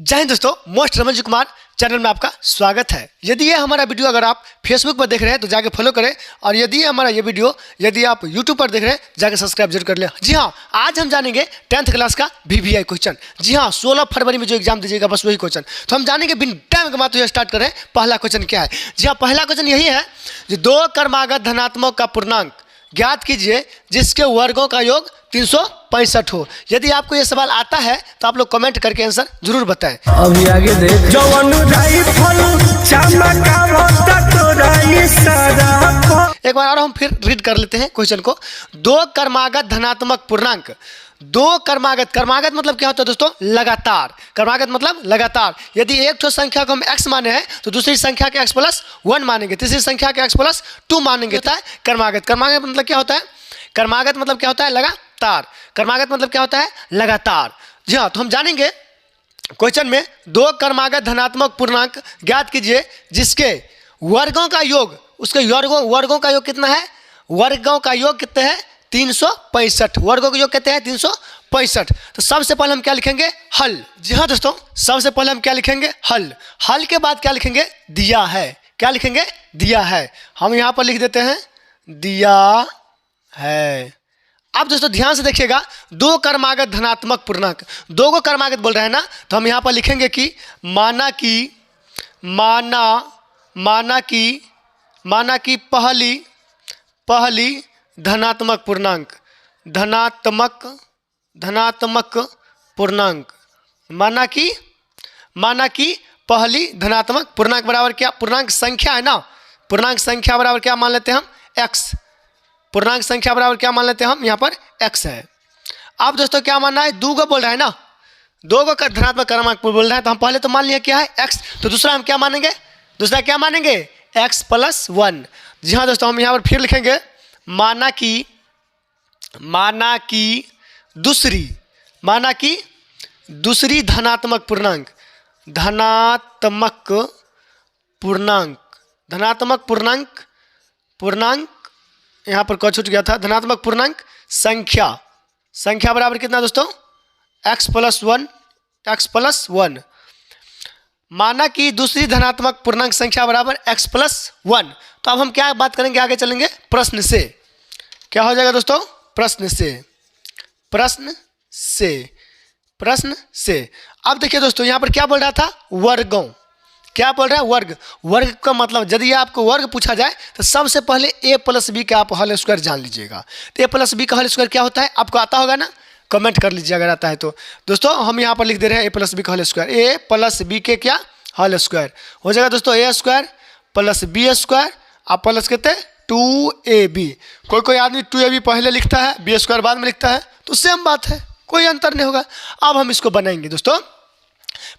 जय हिंद दोस्तों, most Raman ji Kumar channel में आपका स्वागत है। यदि ये हमारा वीडियो अगर आप फेसबुक पर देख रहे हैं तो जाके फॉलो करें, और यदि हमारा ये वीडियो यदि आप यूट्यूब पर देख रहे हैं जाके सब्सक्राइब जरूर कर लें। जी हाँ, आज हम जानेंगे 10th क्लास का VVI क्वेश्चन। जी हाँ, 16 फरवरी में जो एग्जाम दीजिएगा बस वही क्वेश्चन। तो हम जानेंगे बिन टाइम के बाद स्टार्ट करें। पहला क्वेश्चन क्या है? जी हाँ, पहला क्वेश्चन यही है कि दो क्रमागत धनात्मक का पूर्णांक ज्ञात कीजिए जिसके वर्गों का योग 365 हो। यदि आपको ये सवाल आता है तो आप लोग कमेंट करके आंसर जरूर बताएं। अभी आगे देख एक बार और हम फिर रीड कर लेते हैं क्वेश्चन को। दो क्रमागत धनात्मक पूर्णांक, दो क्रमागत मतलब क्या होता है दोस्तों? लगातार। क्रमागत मतलब लगातार। यदि एक ठो संख्या को हम x माने हैं तो दूसरी संख्या के x+1 मानेंगे, तीसरी संख्या के x+2 मानेंगे। क्रमागत मतलब क्या होता है? क्रमागत मतलब क्या होता है? लगातार। क्रमागत मतलब क्या होता है? लगातार। जी हाँ, तो हम जानेंगे क्वेश्चन में दो क्रमागत धनात्मक पूर्णांक ज्ञात कीजिए जिसके वर्गों का योग, उसके वर्गों का योग कितना है? वर्गों का योग कितने हैं? 365। वर्गों का योग कितने हैं? 365। तो सबसे पहले हम क्या लिखेंगे? हल। जी हाँ दोस्तों, सबसे पहले हम क्या लिखेंगे? हल। हल के बाद क्या लिखेंगे? दिया है। क्या लिखेंगे? दिया है। हम यहाँ पर लिख देते हैं दिया है। अब दोस्तों ध्यान से देखिएगा, दो क्रमागत धनात्मक पूर्णांक, दो को क्रमागत बोल रहे हैं ना, तो हम यहाँ पर लिखेंगे कि माना कि पहली धनात्मक पूर्णांक, धनात्मक पूर्णांक, माना कि पहली धनात्मक पूर्णांक बराबर क्या? पूर्णांक संख्या है ना, पूर्णांक संख्या बराबर क्या मान लेते हैं हम? x। पूर्णांक संख्या बराबर क्या मान लेते हैं हम? यहाँ पर x है। अब दोस्तों क्या मानना है? दो को बोल रहा है ना, दो को धनात्मक क्रमांक बोल रहा है, तो हम पहले तो मान लिया क्या है? x। तो दूसरा हम क्या मानेंगे? दूसरा क्या मानेंगे? x+1। जी हाँ दोस्तों, हम यहाँ पर फिर लिखेंगे माना कि दूसरी धनात्मक पूर्णांक यहाँ पर कौन छूट गया था? धनात्मक पूर्णांक संख्या बराबर कितना दोस्तों? x+1। माना कि दूसरी धनात्मक पूर्णांक संख्या बराबर x+1। तो अब हम क्या बात करेंगे? आगे चलेंगे प्रश्न से। क्या हो जाएगा दोस्तों? प्रश्न से। अब देखिए दोस्तों, यहाँ पर क्या बोल रहा था? वर्गों। क्या बोल रहा है? वर्ग का मतलब यदि आपको वर्ग पूछा जाए तो सबसे पहले a+b का आप होल स्क्वायर जान लीजिएगा। तो a+b का होल स्क्वायर क्या होता है? आपको आता होगा ना? कमेंट कर लीजिए अगर आता है तो। दोस्तों हम यहाँ पर लिख दे रहे हैं a+b का होल स्क्वायर। a+b के क्या? होल स्क्वायर हो जाएगा दोस्तों a² + b² आप प्लस कहते हैं 2ab। कोई आदमी 2ab पहले लिखता है, b² बाद में लिखता है, तो सेम बात है, कोई अंतर नहीं होगा। अब हम इसको बनाएंगे दोस्तों।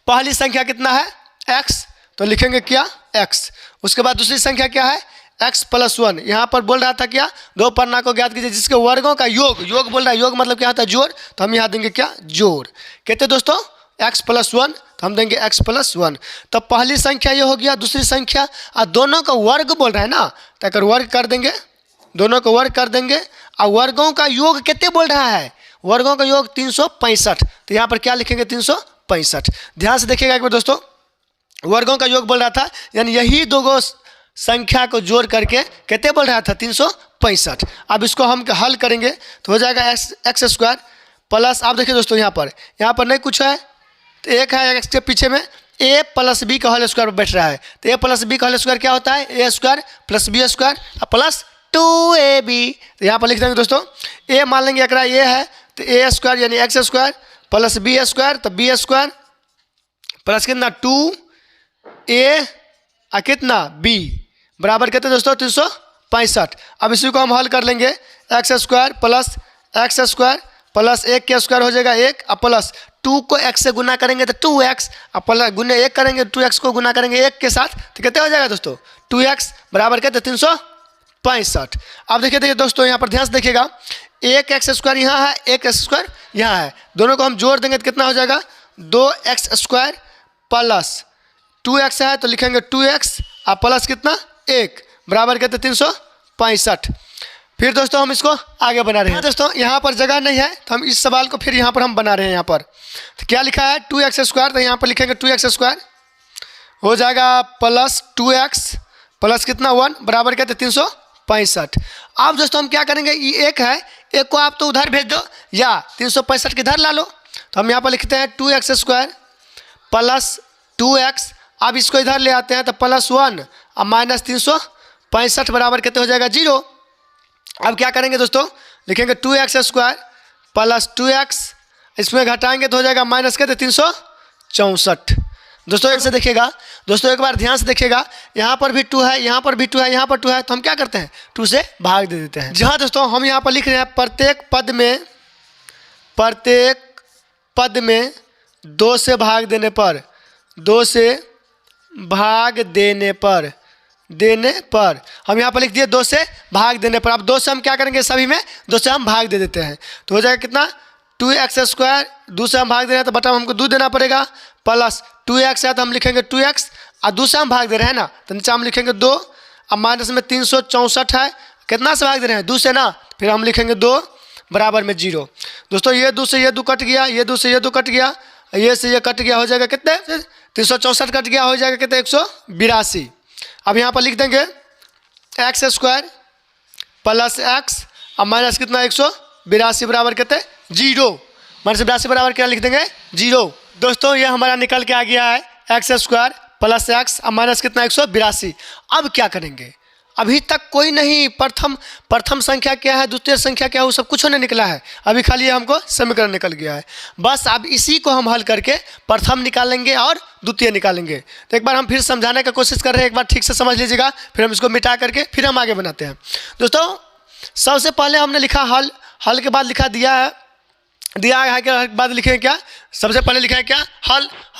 पहली संख्या कितना है? x, तो लिखेंगे क्या? x। उसके बाद दूसरी संख्या क्या है? x+1। यहाँ पर बोल रहा था क्या? दो पूर्णांक को ज्ञात कीजिए जिसके वर्गों का योग बोल रहा है। योग मतलब क्या होता है? जोड़। तो हम यहाँ देंगे क्या? जोड़। कहते दोस्तों x+1, तो हम देंगे x+1। तो पहली संख्या ये हो गया, दूसरी संख्या, और दोनों का वर्ग बोल रहा है ना, तो अगर वर्ग कर देंगे, दोनों को वर्ग कर देंगे। और वर्गों का योग कितने बोल रहा है? वर्गों का योग 365। तो यहाँ पर क्या लिखेंगे? 365। ध्यान से देखिएगा एक बार दोस्तों, वर्गों का योग बोल रहा था, यानी यही दो संख्या को जोड़ करके कितने बोल रहा था? 365। अब इसको हम हल करेंगे तो हो जाएगा x² प्लस, आप देखिए दोस्तों यहाँ पर नहीं कुछ है, तो एक है x के पीछे में a+b का होल स्क्वायर बैठ रहा है। तो a+b का होल स्क्वायर क्या होता है? a² + b² plus 2ab। तो यहाँ पर लिख देंगे दोस्तों, a मान लेंगे एकरा a है, तो a² यानी x² + b², तो b² प्लस कितना? 2a और कितना? b बराबर कहते हैं दोस्तों 365। अब इसी को हम हल कर लेंगे। x² + x² प्लस 1 के स्क्वायर हो जाएगा 1, और प्लस 2 को x से गुना करेंगे तो 2x, और प्लस गुने 1 करेंगे 2x को गुना करेंगे 1 के साथ, तो कितने हो जाएगा दोस्तों? 2x बराबर कहते 365। अब देखिए दोस्तों, यहाँ पर ध्यान से देखिएगा, 1x² यहाँ है, 1x² यहाँ है, दोनों को हम जोड़ देंगे तो कितना हो जाएगा? 2x² प्लस 2x है तो लिखेंगे 2x, और प्लस कितना? 1 बराबर कहते 365। फिर दोस्तों हम इसको आगे बना रहे हैं। दोस्तों यहाँ पर जगह नहीं है तो हम इस सवाल को फिर यहाँ पर हम बना रहे हैं। यहाँ पर तो क्या लिखा है 2x², तो यहाँ पर लिखेंगे 2x² हो जाएगा प्लस 2x प्लस कितना 1 बराबर कहते 365। अब दोस्तों हम क्या करेंगे, ये एक है, एक को आप तो उधर भेज दो या 365 के इधर ला लो। तो हम यहाँ पर लिखते हैं 2x² प्लस 2x, अब इसको इधर ले आते हैं तो प्लस 1 और माइनस 365 बराबर कितने हो जाएगा 0। अब क्या करेंगे दोस्तों, लिखेंगे 2x² प्लस 2x, इसमें घटाएंगे तो हो जाएगा माइनस कहते 364। दोस्तों एक से देखिएगा, दोस्तों एक बार ध्यान से देखिएगा, यहाँ पर भी 2 है, यहाँ पर भी 2 है, यहाँ पर 2 है, तो हम क्या करते हैं 2 से भाग दे देते हैं। जहाँ दोस्तों हम यहाँ पर लिख रहे हैं प्रत्येक पद में 2 से भाग देने पर, 2 से भाग देने पर हम यहाँ पर लिख दिए 2 से भाग देने पर। अब 2 से हम क्या करेंगे, सभी में 2 से हम भाग दे देते हैं तो हो जाएगा कितना 2x², 2 से हम भाग दे रहे हैं तो बटा हमको 2 देना पड़ेगा, प्लस 2x है तो हम लिखेंगे 2x और 2 से हम भाग दे रहे हैं ना तो नीचे हम लिखेंगे 2 और माइनस में 364 है, कितना से भाग दे रहे हैं 2 से ना, फिर हम लिखेंगे 2 बराबर में 0। दोस्तों ये 2 से ये 2 कट गया, ये 2 से ये 2 कट गया, ये से ये कट गया, हो जाएगा कितने 364 कट गया, हो जाएगा कितने 182। अब यहाँ पर लिख देंगे x² प्लस x और माइनस कितना 182 बराबर कितने 0, माइनस 82 बराबर क्या लिख देंगे 0। दोस्तों ये हमारा निकल के आ गया है x² प्लस x और माइनस कितना 182। अब क्या करेंगे, अभी तक कोई नहीं, प्रथम संख्या क्या है, द्वितीय संख्या क्या है, वो सब कुछ नहीं निकला है, अभी खाली हमको समीकरण निकल गया है। बस अब इसी को हम हल करके प्रथम निकालेंगे और द्वितीय निकालेंगे। तो एक बार हम फिर समझाने का कोशिश कर रहे हैं, एक बार ठीक से समझ लीजिएगा, फिर हम इसको मिटा करके फिर हम आगे बनाते हैं। दोस्तों सबसे पहले हमने लिखा हल के बाद लिखा दिया है के बाद लिखे क्या, सबसे पहले लिखा है क्या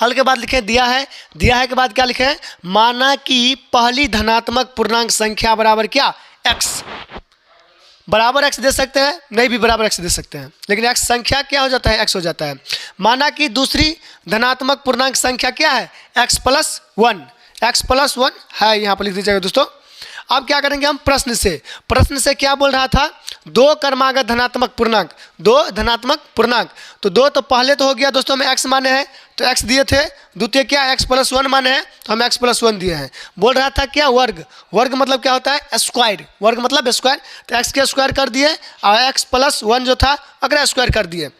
हल के बाद लिखे दिया है के बाद क्या लिखे हैं, माना कि पहली धनात्मक पूर्णांक संख्या बराबर क्या x, बराबर x दे सकते हैं, नहीं भी बराबर x दे सकते हैं, लेकिन x संख्या क्या हो जाता है x हो जाता है। माना कि दूसरी धनात्मक पूर्णांक संख्या क्या है x प्लस 1 है, यहाँ पर लिख दीजिएगा दोस्तों। अब क्या करेंगे हम प्रश्न से क्या बोल रहा था, 2 क्रमागत धनात्मक पूर्णांक, तो 2 तो पहले तो हो गया दोस्तों में x माने हैं तो x दिए थे, द्वितीय क्या x प्लस 1 माने हैं तो हम x प्लस 1 दिए हैं। बोल रहा था क्या वर्ग मतलब क्या होता है स्क्वायर, वर्ग मतलब स्क्वायर, तो x के स्क्वायर कर दिए और x प्लस 1 जो था अगर स्क्वायर कर दिए।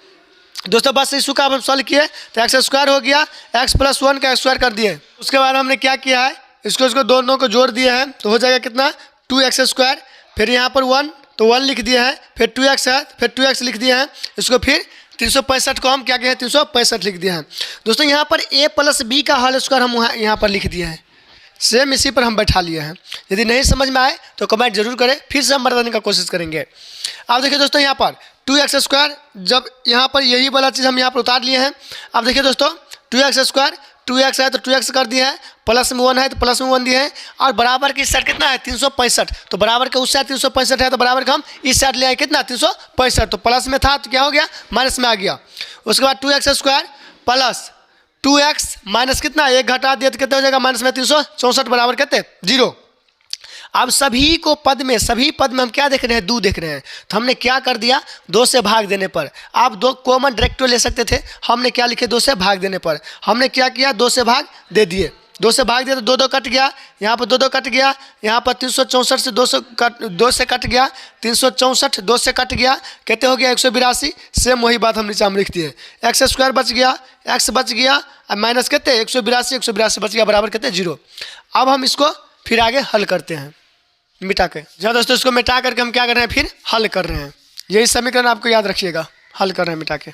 दोस्तों बस इस का हम सॉल्व किए तो x² हो गया, x प्लस 1 का स्क्वायर कर दिए। उसके बाद हमने क्या किया है, इसको दोनों को जोड़ दिए हैं तो हो जाएगा कितना 2x², फिर यहाँ पर 1 तो 1 लिख दिए हैं, फिर 2x है फिर 2x लिख दिए हैं, इसको फिर 365 को हम क्या कहें 365 लिख दिए हैं। दोस्तों यहाँ पर a प्लस b का होल स्क्वायर हम यहाँ पर लिख दिए हैं, सेम इसी पर हम बैठा लिए हैं। यदि नहीं समझ में आए तो कमेंट जरूर करें, फिर से हम बताने का कोशिश करेंगे। अब देखिए दोस्तों यहाँ पर 2x², जब यहाँ पर यही वाला चीज़ हम यहाँ पर उतार लिए हैं। अब देखिए दोस्तों 2x² 2x है तो 2x कर दिए हैं, प्लस में 1 है तो प्लस में 1 दिए हैं, और बराबर की इस साइड कितना है 365, तो बराबर का उस साइड 365 है तो बराबर का हम इस साइड ले आए कितना 365, तो प्लस में था तो क्या हो गया माइनस में आ गया। उसके बाद 2x² प्लस 2x माइनस कितना 1 घटा दिया तो कितना हो जाएगा माइनस में 364 बराबर कितने 0। अब सभी पद में हम क्या देख रहे हैं 2 देख रहे हैं, तो हमने क्या कर दिया 2 से भाग देने पर, आप 2 कॉमन डायरेक्ट ले सकते थे, हमने क्या लिखे 2 से भाग देने पर, हमने क्या किया 2 से भाग दे दिए, 2 से भाग दिया तो 2 कट गया, यहाँ पर 2 कट गया, यहाँ पर 364 से 2 से कट गया, 364 2 से कट गया, कहते हो गया 182। सेम वही बात हम नीचे हम लिख दिए, x² बच गया, x बच गया, माइनस कहते 182 बच गया बराबर कहते 0। अब हम इसको फिर आगे हल करते हैं मिटा के। जहाँ दोस्तों इसको मिटा करके हम क्या कर रहे हैं फिर हल कर रहे हैं, यही समीकरण आपको याद रखिएगा, हल कर रहे हैं मिटा के।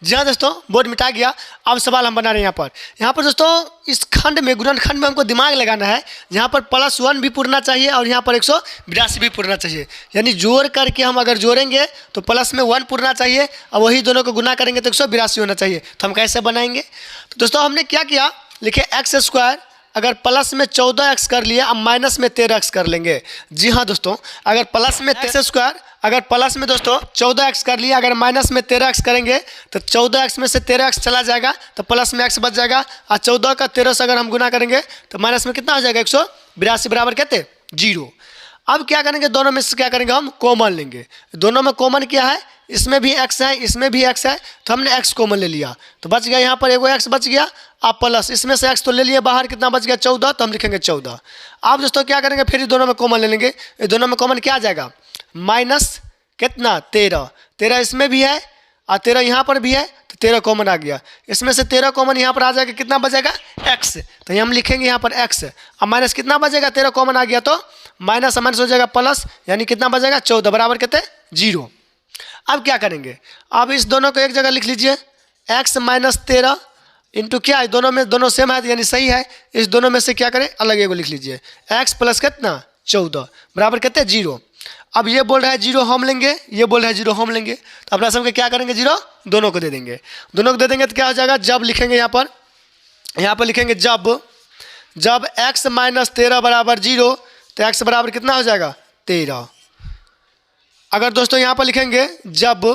जी हाँ दोस्तों बोर्ड मिटा गया। अब सवाल हम बना रहे हैं यहाँ पर दोस्तों इस खंड में गुणनखंड में हमको दिमाग लगाना है, जहाँ पर +1 भी पूरना चाहिए और यहाँ पर 182 भी पूरना चाहिए, यानी जोड़ करके हम अगर जोड़ेंगे तो प्लस में 1 पूरना चाहिए और वही दोनों को गुना करेंगे तो 182 होना चाहिए। तो हम कैसे बनाएंगे, तो दोस्तों हमने क्या किया लिखे x² अगर प्लस में 14x कर लिया अब माइनस में 13x कर लेंगे। जी हाँ दोस्तों, अगर प्लस में x² अगर प्लस में दोस्तों 14x कर लिया, अगर माइनस में 13x करेंगे तो 14x में से 13x चला जाएगा तो प्लस में x बच जाएगा, और 14 का 13 से अगर हम गुना करेंगे तो माइनस में कितना हो जाएगा 182 बराबर कहते 0। अब क्या करेंगे, दोनों में से क्या करेंगे, हम कॉमन लेंगे। दोनों में कॉमन क्या है, इसमें भी x है, इसमें भी x है, तो हमने x कॉमन ले लिया, तो बच गया यहाँ पर एगो x बच गया। अब प्लस इसमें से x तो ले लिए बाहर, कितना बच गया 14, तो हम लिखेंगे 14। अब दोस्तों क्या करेंगे, फिर ये दोनों में कॉमन ले लेंगे। ये दोनों में कॉमन क्या आ जाएगा, माइनस कितना 13, 13 इसमें भी है और 13 यहाँ पर भी है, तो 13 कॉमन आ गया। इसमें से 13 कॉमन यहाँ पर आ जाएगा, कितना बचेगा x, तो ये हम लिखेंगे यहाँ पर x। अब माइनस कितना बचेगा, 13 कॉमन आ गया तो माइनस माइनस हो जाएगा प्लस, यानी कितना बचेगा 14 बराबर कितने 0। अब क्या करेंगे, अब इस दोनों को एक जगह लिख लीजिए, x माइनस 13 इंटू क्या है, दोनों सेम है यानी सही है। इस दोनों में से क्या करें, अलग एगो लिख लीजिए, x प्लस कितना 14 बराबर कितने 0। अब ये बोल रहा है 0 हम लेंगे, ये बोल रहा है 0 हम लेंगे, तो अपना सबके क्या करेंगे 0 दोनों को दे देंगे। दोनों को दे देंगे तो क्या हो जाएगा, जब लिखेंगे यहाँ पर लिखेंगे जब x माइनस 13 बराबर 0, तो x बराबर कितना हो जाएगा 13। अगर दोस्तों यहाँ पर लिखेंगे जब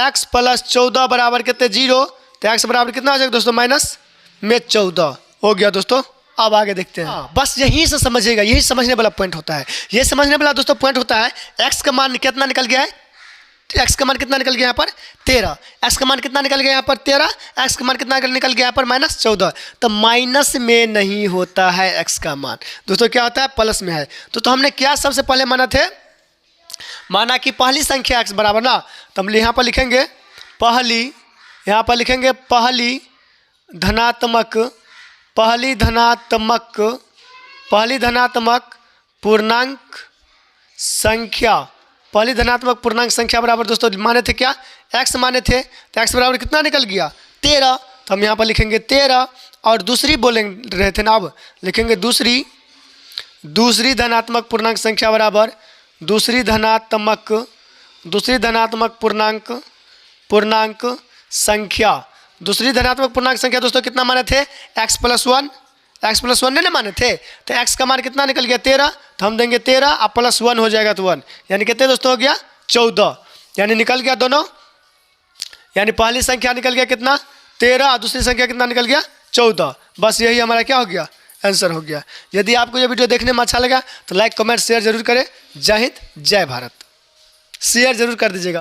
x प्लस 14 बराबर कितने 0, तो x बराबर कितना हो जाएगा दोस्तों माइनस में 14 हो गया दोस्तों। अब आगे देखते हैं, बस यही से समझिएगा, यही समझने वाला पॉइंट होता है। ये समझने वाला दोस्तों पॉइंट होता है, x का मान कितना निकल गया है, x का मान कितना निकल गया यहाँ पर 13, x का मान कितना निकल गया यहाँ पर 13, x का मान कितना निकल गया यहाँ पर माइनस 14। तो माइनस में नहीं होता है x का मान दोस्तों, क्या होता है प्लस में है। तो हमने क्या सबसे पहले माना थे, माना कि पहली संख्या x बराबर ना, तो हम यहाँ पर लिखेंगे पहली, यहाँ पर लिखेंगे पहली धनात्मक पूर्णांक संख्या, पहली धनात्मक पूर्णांक संख्या बराबर दोस्तों माने थे क्या, x माने थे, तो x बराबर कितना निकल गया 13, तो हम यहाँ पर लिखेंगे 13। और दूसरी बोले रहे थे ना, अब लिखेंगे दूसरी धनात्मक पूर्णांक संख्या बराबर दूसरी धनात्मक पूर्णांक संख्या। दूसरी धनात्मक पूर्णांक संख्या दोस्तों कितना माने थे, x प्लस 1 ने माने थे, तो x का मान कितना निकल गया 13, तो हम देंगे 13 और प्लस 1 हो जाएगा तो 1, यानी कितने दोस्तों हो गया 14, यानी निकल गया दोनों, यानी पहली संख्या निकल गया कितना 13 और दूसरी संख्या कितना निकल गया 14। बस यही हमारा क्या हो गया, आंसर हो गया। यदि आपको ये वीडियो देखने में अच्छा लगा तो लाइक कमेंट शेयर जरूर करें। जय हिंद जय भारत, शेयर जरूर कर दीजिएगा।